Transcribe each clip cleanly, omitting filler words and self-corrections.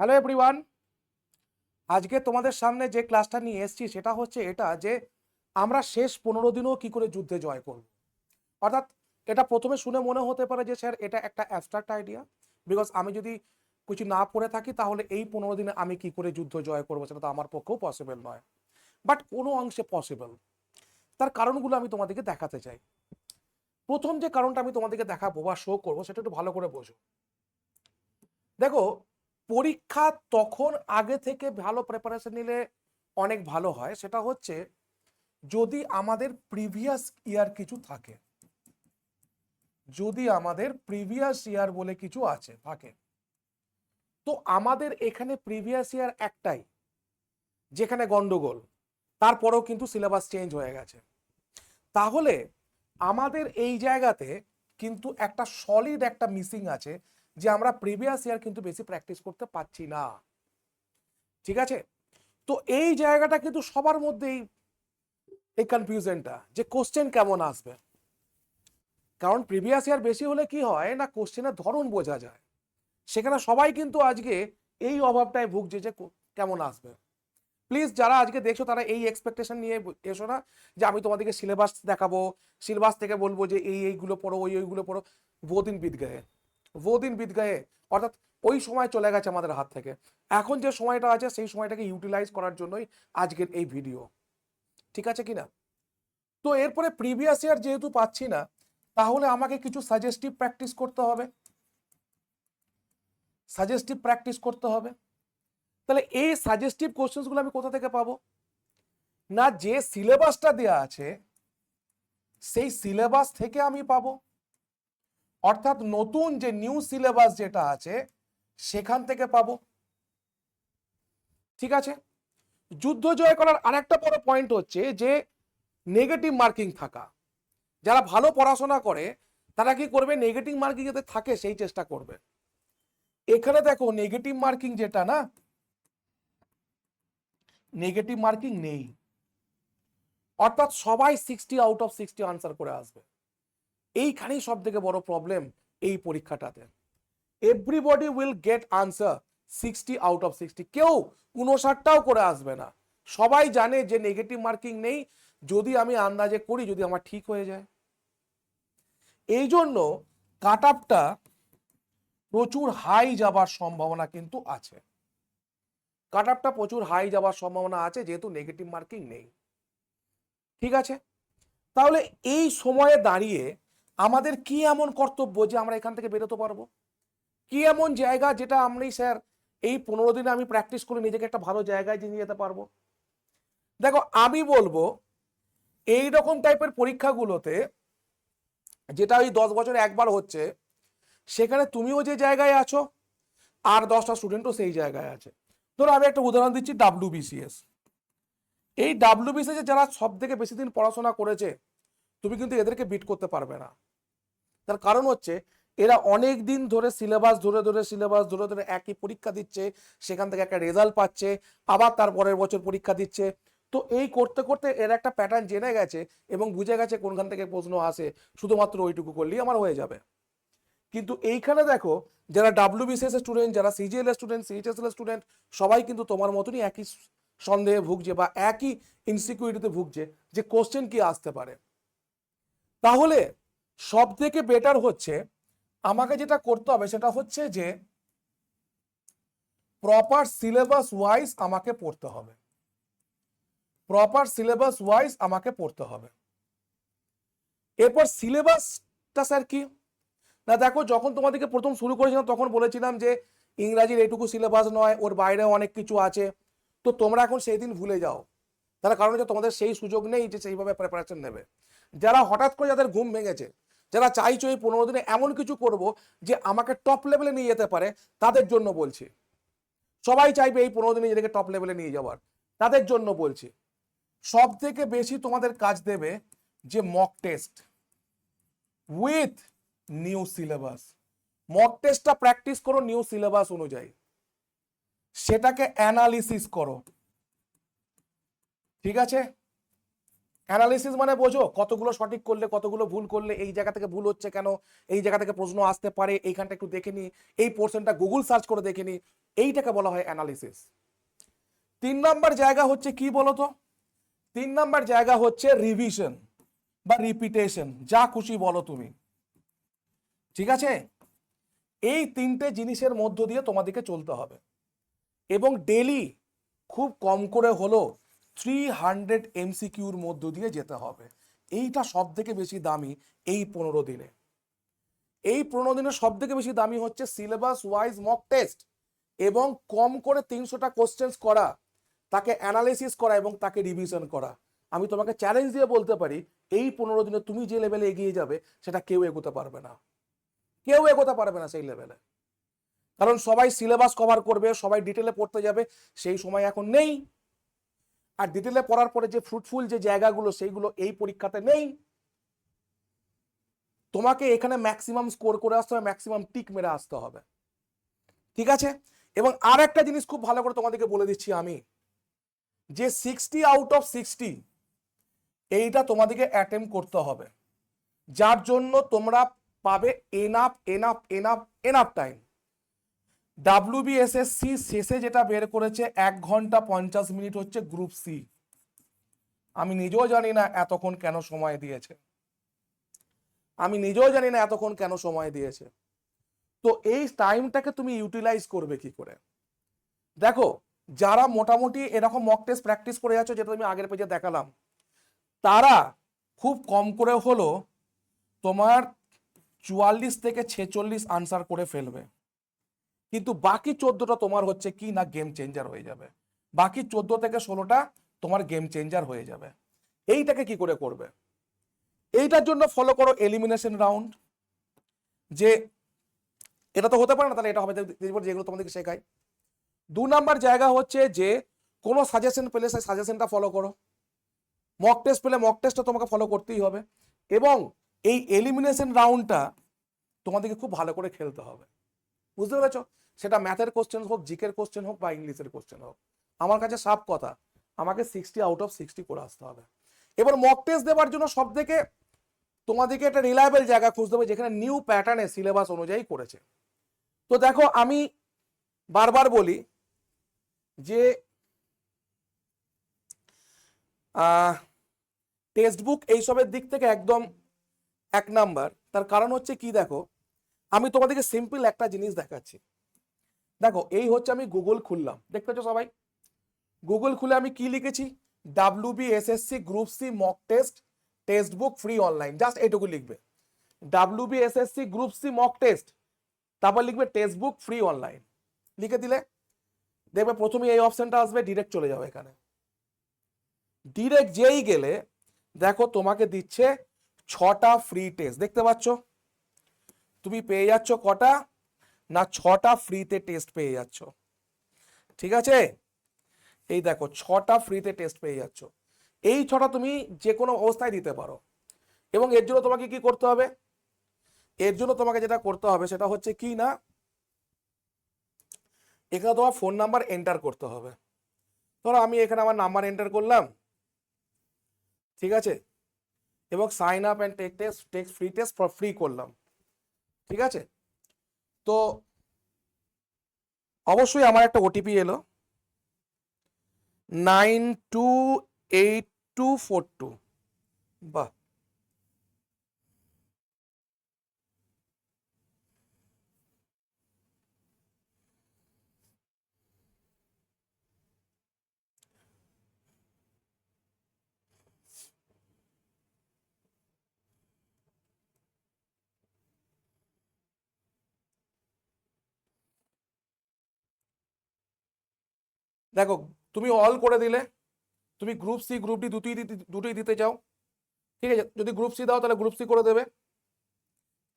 Hello everyone, আজকে তোমাদের সামনে যে ক্লাসটা নিয়ে এসেছি সেটা হচ্ছে এটা যে আমরা শেষ 15 দিনও কি করে যুদ্ধে জয় করব। অর্থাৎ এটা প্রথমে শুনে মনে হতে পারে যে স্যার এটা একটা অ্যাবস্ট্রাক্ট আইডিয়া, বিকজ আমি যদি কিছু না পড়ে থাকি তাহলে এই 15 দিনে আমি কি করে যুদ্ধ জয় করবো সেটা তো আমার পক্ষেও পসিবল নয়, বাট কোনো অংশে পসিবল। তার কারণগুলো আমি তোমাদেরকে দেখাতে চাই। প্রথম যে কারণটা আমি তোমাদেরকে দেখাবো বা শো করবো সেটা একটু ভালো করে বোঝো। দেখো, পরীক্ষা তখন আগে থেকে ভালো প্রিপারেশন নিলে অনেক ভালো হয়, সেটা হচ্ছে যদি আমাদের প্রিভিয়াস ইয়ার কিছু থাকে, যদি আমাদের প্রিভিয়াস ইয়ার বলে কিছু আছে থাকে। তো আমাদের এখানে প্রিভিয়াস ইয়ার একটাই যেখানে গন্ডগোল, তারপরেও কিন্তু সিলেবাস চেঞ্জ হয়ে গেছে। তাহলে আমাদের এই জায়গাতে কিন্তু একটা সলিড একটা মিসিং আছে যে আমরা প্রিভিয়াস ইয়ার কিন্তু বেশি প্র্যাকটিস করতে পারছি না। ঠিক আছে, তো এই জায়গাটা কিন্তু সবার মধ্যেই এই কনফিউশনটা যে কোশ্চেন কেমন আসবে। কারণ প্রিভিয়াস ইয়ার বেশি হলে কি হয় না, কোশ্চেনের ধরন বোঝা যায়। সেখানে সবাই কিন্তু আজকে এই অভাবটায় ভুগছে যে কেমন আসবে। প্লিজ যারা আজকে দেখছো তারা এই এক্সপেকটেশন নিয়ে এসো না যে আমি তোমাদেরকে সিলেবাস দেখাবো, সিলেবাস থেকে বলবো যে এইগুলো পড়ো, ওইগুলো পড়ো। वो दिन बीत गए, वो दिन बीत गए। অর্থাৎ ওই সময় চলে গেছে আমাদের হাত থেকে। এখন যে সময়টা আছে সেই সময়টাকে ইউটিলাইজ করার জন্যই আজকের এই ভিডিও। ঠিক আছে কিনা? তো এরপরে প্রিভিয়াস ইয়ার যেহেতু পাচ্ছি না, তাহলে আমাকে কিছু সাজেস্টিভ প্র্যাকটিস করতে হবে, সাজেস্টিভ প্র্যাকটিস করতে হবে। তাহলে এই সাজেস্টিভ কোশ্চেন্সগুলো আমি কোথা থেকে পাবো? না, যে সিলেবাসটা দেয়া আছে সেই সিলেবাস থেকে আমি পাবো, অর্থাৎ নতুন যে নিউ সিলেবাস যেটা আছে সেখান থেকে পাবো। ঠিক আছে, যুদ্ধ জয় করার আরেকটা বড় পয়েন্ট হচ্ছে যে নেগেটিভ মার্কিং থাকা। যারা ভালো পড়াশোনা করে তারা কি করবে, নেগেটিভ মার্কিং যাতে থাকে সেই চেষ্টা করবে। এখানে দেখো নেগেটিভ মার্কিং যেটা না, নেগেটিভ মার্কিং নেই, অর্থাৎ সবাই 60 আউট অফ 60 আনসার করে আসবে। এইখানেই সব থেকে বড় প্রবলেম এই পরীক্ষাটাতে। Everybody will get answer 60 out of 60, কেউ 59টাও করে আসবে না। সবাই জানে যে নেগেটিভ মার্কিং নেই, যদি আমি আন্দাজে করি যদি আমার ঠিক হয়ে যায়। এই জন্য কাট আপটা প্রচুর হাই যাবার সম্ভাবনা কিন্তু আছে, কাট আপটা প্রচুর হাই যাবার সম্ভাবনা আছে যেহেতু নেগেটিভ মার্কিং নেই। ঠিক আছে, তাহলে এই সময়ে দাঁড়িয়ে আমাদের কি এমন কর্তব্য যে আমরা এখান থেকে বেরোতে পারবো? কি এমন জায়গা যেটা আমি স্যার এই 15 দিনে আমি প্র্যাকটিস করে নিজেকে একটা ভালো জায়গায় নিয়ে যেতে পারবো? দেখো, আমি বলবো এই রকম টাইপের পরীক্ষাগুলোতে যেটা ওই 10 বছরে একবার হচ্ছে, সেখানে তুমিও যে জায়গায় আছো আর 10টা স্টুডেন্টও সেই জায়গায় আছে। ধরো আমি একটা উদাহরণ দিচ্ছি, WBCS। এই WBCS যারা সব থেকে বেশি দিন পড়াশোনা করেছে তুমি কিন্তু এদেরকে বিট করতে পারবে না। তার কারণ হচ্ছে এরা অনেক দিন ধরে সিলেবাস ধরে ধরে একই পরীক্ষা দিচ্ছে, সেখান থেকে একটা রেজাল্ট পাচ্ছে, আবার তার পরের বছর পরীক্ষা দিচ্ছে। তো এই করতে করতে এরা একটা প্যাটার্ন জেনে গেছে এবং বুঝে গেছে কোনখান থেকে প্রশ্ন আসে, শুধুমাত্র ওইটুকু করলেই আমার হয়ে যাবে। কিন্তু এইখানে দেখো, যারা WBCS স্টুডেন্ট, যারা CGL স্টুডেন্ট, CHSL স্টুডেন্ট, সবাই কিন্তু তোমার মতনই একই সন্দেহে ভুগছে বা একই ইনসিকিউরিটিতে ভুগছে যে কোশ্চেন কি আসতে পারে। তাহলে সব থেকে বেটার হচ্ছে আমাকে যেটা করতে হবে সেটা হচ্ছে যে প্রপার সিলেবাস ওয়াইজ আমাকে পড়তে হবে, প্রপার সিলেবাস ওয়াইজ আমাকে পড়তে হবে। এরপর সিলেবাসটা স্যার কি না, দেখো যখন তোমাদেরকে প্রথম শুরু করেছিলাম তখন বলেছিলাম যে ইংরাজির এইটুকু সিলেবাস নয়, ওর বাইরেও অনেক কিছু আছে। তো তোমরা এখন সেই দিন ভুলে যাও, তার কারণ হচ্ছে তোমাদের সেই সুযোগ নেই যে সেইভাবে প্রিপারেশন নেবে। যারা হঠাৎ করে যাদের ঘুম ভেঙেছে, যারা চাইছো এই 15 দিনে এমন কিছু করব যে আমাকে টপ লেভেলে নিয়ে যেতে পারে, তাদের জন্য বলছি। সবাই চাইবে এই 15 দিনে নিজেকে টপ লেভেলে নিয়ে যাওয়ার, তাদের জন্য বলছি। সব থেকে বেশি তোমাদের কাজ দেবে যে mock test with new syllabus. Mock টেস্টটা প্র্যাকটিস করো নিউ সিলেবাস অনুযায়ী, সেটাকে অ্যানালিসিস করো। ঠিক আছে, অ্যানালিসিস মানে বোঝো, কতগুলো সঠিক করলে কতগুলো ভুল করলে, এই জায়গা থেকে ভুল হচ্ছে কেন, এই জায়গা থেকে প্রশ্ন আসতে পারে, এইখানটা একটু দেখে নি, এই পোর্শনটা গুগল সার্চ করে দেখে নি, এইটাকে বলা হয় অ্যানালিসিস। 3 নাম্বার জায়গা হচ্ছে কি বলতো? 3 নাম্বার জায়গা হচ্ছে রিভিশন বা রিপিটেশন, যা খুশি বলো তুমি, ঠিক আছে? এই 3টে জিনিসের মধ্য দিয়ে তোমাদেরকে চলতে হবে এবং ডেলি খুব কম করে হলো 300 এমসিকিউর মধ্য দিয়ে যেতে হবে। এইটা সব থেকে বেশি দামি এই 15 দিনে। এই 15 দিনে সব থেকে বেশি দামি হচ্ছে সিলেবাস ওয়াইজ মক টেস্ট এবং কম করে 300টা কোশ্চেন্স করা, তাকে অ্যানালিসিস করা এবং তাকে রিভিশন করা। আমি তোমাকে চ্যালেঞ্জ দিয়ে বলতে পারি, এই 15 দিনে তুমি যে লেভেলে এগিয়ে যাবে সেটা কেউ এগোতে পারবে না, কেউ এগোতে পারবে না সেই লেভেলে। কারণ সবাই সিলেবাস কভার করবে, সবাই ডিটেলে পড়তে যাবে, সেই সময় এখন নেই। আর ডিটেলে পড়ার পরে যে ফ্রুটফুল যে জায়গাগুলো, সেইগুলো এই পরীক্ষাতে নেই। তোমাকে এখানে ম্যাক্সিমাম স্কোর করে আসতে হবে, ম্যাক্সিমাম টিক মেরে আসতে হবে, ঠিক আছে? এবং আর একটা জিনিস খুব ভালো করে তোমাদেরকে বলে দিচ্ছি আমি, যে 60 আউট অফ 60 এইটা তোমাদেরকে অ্যাটেম্প করতে হবে, যার জন্য তোমরা পাবে enough enough enough enough time. WBSSC শেষে যেটা বের করেছে 1 ঘন্টা 50 মিনিট হচ্ছে গ্রুপ সি। আমি নিজেও জানি না এতক্ষণ কেন সময় দিয়েছে, আমি নিজেও জানি না এতক্ষণ কেন সময় দিয়েছে। তো এই টাইমটাকে তুমি ইউটিলাইজ করবে কি করে? দেখো, যারা মোটামুটি এরকম মক টেস্ট প্র্যাকটিস করে যাচ্ছ, যেটা তুমি আগের পেজে দেখালাম, তারা খুব কম করে হলো তোমার 44 থেকে 46 আনসার করে ফেলবে। কিন্তু বাকি 14টা তোমার হচ্ছে কি না গেম চেঞ্জার হয়ে যাবে, বাকি 14 থেকে 16টা তোমার গেম চেঞ্জার হয়ে যাবে। এইটাকে কি করে করবে? এইটার জন্য ফলো করো এলিমিনেশন রাউন্ড। যে এটা তো হতে পারে না, তাহলে এটা হবে যেগুলো তোমাদেরকে শেখায়। 2 নাম্বার জায়গা হচ্ছে যে কোনো সাজেশন পেলে সেই সাজেশনটা ফলো করো, মক টেস্ট পেলে মক টেস্টটা তোমাকে ফলো করতেই হবে। এবং এই এলিমিনেশন রাউন্ডটা তোমাদেরকে খুব ভালো করে খেলতে হবে, বুঝতে পেরেছো? সেটা ম্যাথের কোশ্চেন হোক, জিকের কোশ্চেন হোক বা ইংলিশের কোশ্চেন হোক। আমার কাছে সাফ কথা, আমাকে 60 আউট অফ 60 করে আসতে হবে। এবার মক টেস্ট দেওয়ার জন্য সব থেকে তোমাদেরকে একটা রিলায়েবল জায়গা খুঁজতে হবে যেখানে নিউ প্যাটার্নে সিলেবাস অনুযায়ী করেছে। তো দেখো, আমি বারবার বলি যে টেক্সট বুক এইসবের দিক থেকে একদম 1 নাম্বার। তার কারণ হচ্ছে কি, দেখো আমি তোমাদেরকে সিম্পল একটা জিনিস দেখাচ্ছি। দেখো, এই হচ্ছে আমি গুগল খুললাম, দেখতে পাচ্ছ সবাই? গুগল খুলে আমি কি লিখেছি? WBSSC group C mock test text book free online, just এটুকু লিখবে, WBSSC group C mock test, তারপর লিখবে টেক্সট বুক ফ্রি অনলাইন। লিখে দিলে দেখবে প্রথমে এই অপশনটা আসবে, ডিরেক্ট চলে যাবে এখানে। ডিরেক্ট যেই গেলে দেখো তোমাকে দিচ্ছে 6টা ফ্রি টেস্ট, দেখতে পাচ্ছ? তুমি পেয়ে যাচ্ছ কটা না, 6টা ফ্রিতে টেস্ট পেয়ে যাচ্ছ, ঠিক আছে? এই দেখো 6টা ফ্রিতে টেস্ট পেয়ে যাচ্ছ। এই 6টা তুমি যে কোনো অবস্থায় দিতে পারো। এবং এর জন্য তোমাকে কি করতে হবে? এর জন্য তোমাকে যেটা করতে হবে সেটা হচ্ছে কি না, এখানে তোমার ফোন নাম্বার এন্টার করতে হবে। ধরো আমি এখানে আমার নাম্বার এন্টার করলাম, ঠিক আছে? এবং sign up and take free test for free করলাম, ঠিক আছে? তো অবশ্যই আমার একটা ওটিপি এলো 928242। বাহ, দেখো তুমি অল করে দিলে, তুমি গ্রুপ সি গ্রুপ ডি দুটোই দিতে চাও, ঠিক আছে? যদি গ্রুপ সি দাও তাহলে গ্রুপ সি করে দেবে,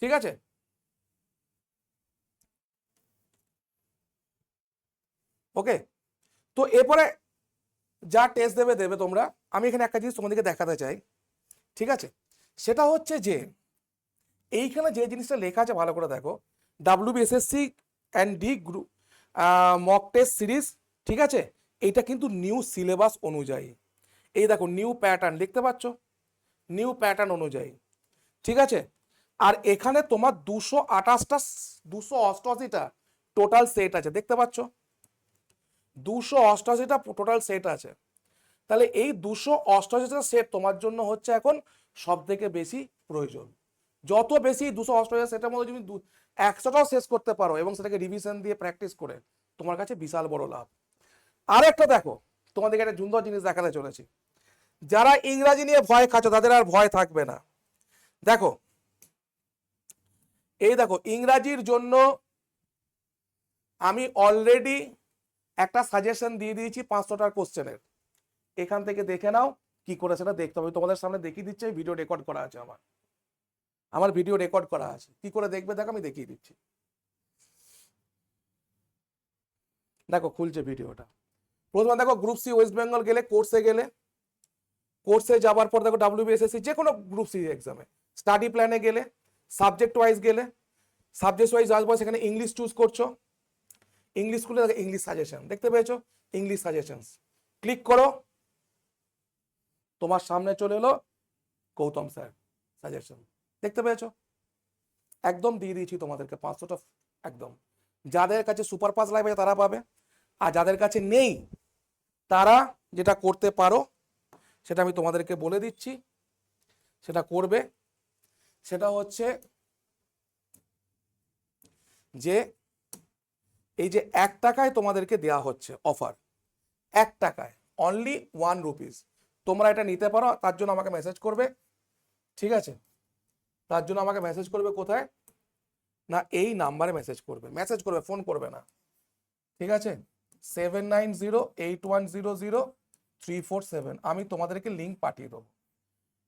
ঠিক আছে? ওকে, তো এরপরে যা টেস্ট দেবে দেবে তোমরা। আমি এখানে একটা জিনিস তোমাদেরকে দেখাতে চাই, ঠিক আছে? সেটা হচ্ছে যে এইখানে যে জিনিসটা লেখা আছে ভালো করে দেখো, WBSSC and D group mock test series, ঠিক আছে? এইটা কিন্তু নিউ সিলেবাস অনুযায়ী, এই দেখো নিউ প্যাটার্ন দেখতে পাচ্ছ, নিউ প্যাটার্ন অনুযায়ী, ঠিক আছে। আর এখানে তোমার 288টা টোটাল সেট আছে, দেখতে পাচ্ছ 288টা টোটাল সেট আছে। তাহলে এই 288টা সেট তোমার জন্য হচ্ছে এখন সব থেকে বেশি প্রয়োজন। যত বেশি 288 সেটের মধ্যে তুমি 100টাও শেষ করতে পারো এবং সেটাকে রিভিশন দিয়ে প্র্যাকটিস করে, তোমার কাছে বিশাল বড় লাভ। আর একটা দেখো, তোমাদেরকে একটা সুন্দর জিনিস দেখাতে চলেছি। যারা ইংরাজি নিয়ে ভয় খাচ্ছ তাদের আর ভয় থাকবে না। দেখো এই দেখো, ইংরাজির জন্য আমি অলরেডি একটা সাজেশন দিয়ে দিয়েছি 500টার কোশ্চেনের। এখান থেকে দেখে নাও কি করে সেটা দেখতে হবে। তোমাদের সামনে দেখিয়ে দিচ্ছি, ভিডিও রেকর্ড করা আছে, আমার ভিডিও রেকর্ড করা আছে। কি করে দেখবে দেখো, আমি দেখিয়ে দিচ্ছি। দেখো খুলছে ভিডিওটা। প্রথমে দেখো গ্রুপ সি ওয়েস্ট বেঙ্গল গেলে, কোর্সে যাবার পর দেখো WBSSC যে কোনো গ্রুপ সি এক্সামে স্টাডি প্ল্যানে গেলে, সাবজেক্ট ওয়াইজ গেলে, সাবজেক্ট ওয়াইজ আসবো, সেখানে ইংলিশ চুজ করছো, ইংলিশ খুলে ইংলিশ সাজেশন দেখতে পেয়েছো, ইংলিশ সাজেশনস ক্লিক করো, তোমার সামনে চলে এলো গৌতম স্যার সাজেশন, দেখতে পেয়েছো, একদম দিয়ে দিয়েছি তোমাদেরকে 500টা একদম। যাদের কাছে সুপার পাস লাইভ আছে তারা পাবে, আর যাদের কাছে নেই তারা যেটা করতে পারো সেটা আমি তোমাদেরকে বলে দিচ্ছি, সেটা করবে। সেটা হচ্ছে যে এই যে 1 টাকায় তোমাদেরকে দেয়া হচ্ছে অফার, 1 টাকায় অনলি 1 রুপিস, তোমরা এটা নিতে পারো। তার জন্য আমাকে মেসেজ করবে, ঠিক আছে, তার জন্য আমাকে মেসেজ করবে কোথায় না, এই নাম্বারে মেসেজ করবে, ফোন করবে না, ঠিক আছে, 7908100347। আমি তোমাদেরকে লিঙ্ক পাঠিয়ে দেবো।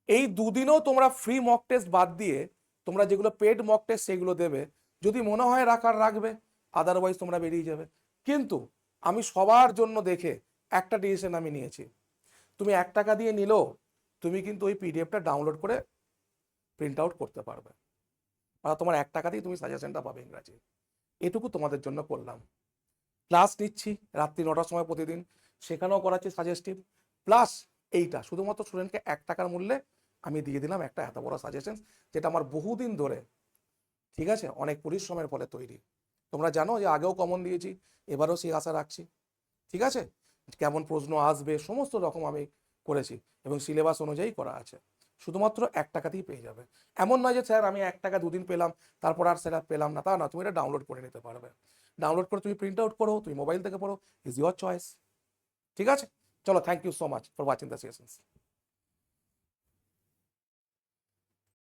এই দুদিনও তোমরা ফ্রি মক টেস্ট বাদ দিয়ে তোমরা যেগুলো পেড মক টেস্ট সেগুলো দেবে, যদি মনে হয় রাখবে, আদারওয়াইজ তোমরা বেরিয়ে যাবে। কিন্তু আমি সবার জন্য দেখে একটা ডিসিশন আমি নিয়েছি, তুমি 1 টাকা দিয়ে নিলেও তুমি কিন্তু ওই পিডিএফটা ডাউনলোড করে প্রিন্ট আউট করতে পারবে, আর তোমার 1 টাকা দিয়ে তুমি সাজেশনটা পাবে ইংরাজি। এটুকু তোমাদের জন্য করলাম। ক্লাস নিচ্ছি রাত্রি 9টার সময় প্রতিদিন, সেখানেও করাচ্ছি সাজেস্টিভ, প্লাস এইটা শুধুমাত্র স্টুডেন্টকে 1 টাকার মূল্যে আমি দিয়ে দিলাম একটা এত বড় সাজেশন, যেটা আমার বহুদিন ধরে, ঠিক আছে, অনেক পরিশ্রমের ফলে তৈরি। তোমরা জানো যে আগেও কমন দিয়েছি, এবারও সেই আশা রাখছি, ঠিক আছে। কেমন প্রশ্ন আসবে সমস্ত রকম আমি করেছি এবং সিলেবাস অনুযায়ী করা আছে। শুধুমাত্র 1 টাকাতেই পেয়ে যাবে। এমন নয় যে স্যার আমি 1 টাকা 2 দিন পেলাম তারপর আর সেটা পেলাম না, তা না, তুমি এটা ডাউনলোড করে নিতে পারবে। ডাউনলোড করে তুমি প্রিন্ট আউট করো, তুমি মোবাইল থেকে পড়ো, ইজ ইউর চয়েস, ঠিক আছে। চলো, thank you so much for watching the sessions.